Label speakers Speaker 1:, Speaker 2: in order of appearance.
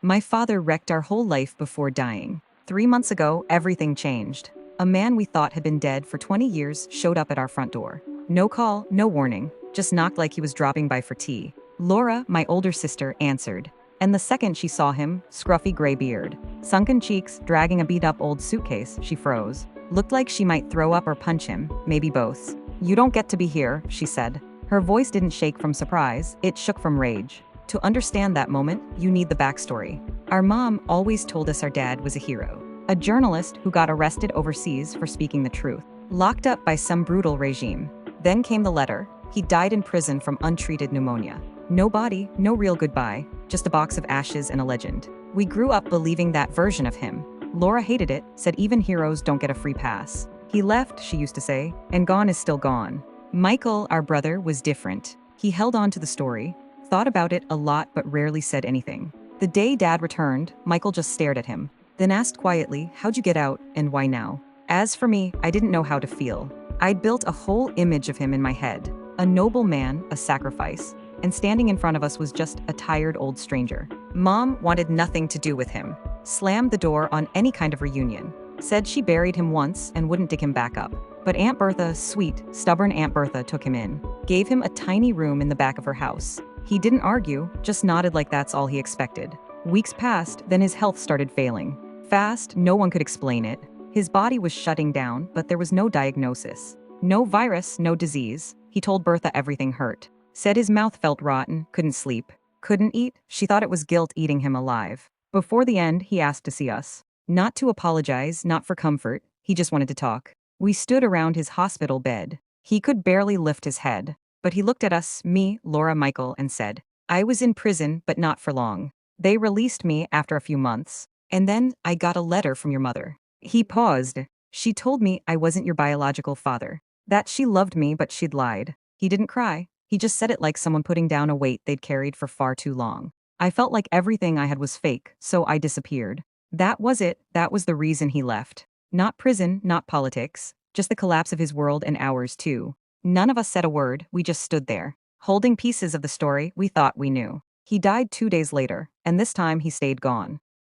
Speaker 1: My father wrecked our whole life before dying. 3 months ago, everything changed. A man we thought had been dead for 20 years showed up at our front door. No call, no warning, just knocked like he was dropping by for tea. Laura, my older sister, answered. And the second she saw him, scruffy gray beard, sunken cheeks, dragging a beat-up old suitcase, she froze. Looked like she might throw up or punch him, maybe both. "You don't get to be here," she said. Her voice didn't shake from surprise, it shook from rage. To understand that moment, you need the backstory. Our mom always told us our dad was a hero. A journalist who got arrested overseas for speaking the truth. Locked up by some brutal regime. Then came the letter. He died in prison from untreated pneumonia. No body, no real goodbye, just a box of ashes and a legend. We grew up believing that version of him. Laura hated it, said even heroes don't get a free pass. He left, she used to say, and gone is still gone. Michael, our brother, was different. He held on to the story, thought about it a lot but rarely said anything. The day Dad returned, Michael just stared at him, then asked quietly, "How'd you get out, and why now?" As for me, I didn't know how to feel. I'd built a whole image of him in my head. A noble man, a sacrifice, and standing in front of us was just a tired old stranger. Mom wanted nothing to do with him. Slammed the door on any kind of reunion. Said she buried him once and wouldn't dig him back up. But Aunt Bertha, sweet, stubborn Aunt Bertha, took him in. Gave him a tiny room in the back of her house. He didn't argue, just nodded like that's all he expected. Weeks passed, then his health started failing. Fast, no one could explain it. His body was shutting down, but there was no diagnosis. No virus, no disease. He told Bertha everything hurt. Said his mouth felt rotten, couldn't sleep. Couldn't eat, she thought it was guilt eating him alive. Before the end, he asked to see us. Not to apologize, not for comfort, he just wanted to talk. We stood around his hospital bed. He could barely lift his head. But he looked at us, me, Laura, Michael, and said, "I was in prison, but not for long. They released me after a few months. And then I got a letter from your mother." He paused. "She told me I wasn't your biological father. That she loved me, but she'd lied." He didn't cry. He just said it like someone putting down a weight they'd carried for far too long. I felt like everything I had was fake, so I disappeared. That was it. That was the reason he left. Not prison, not politics. Just the collapse of his world and ours too. None of us said a word, we just stood there, holding pieces of the story we thought we knew. He died 2 days later, and this time he stayed gone.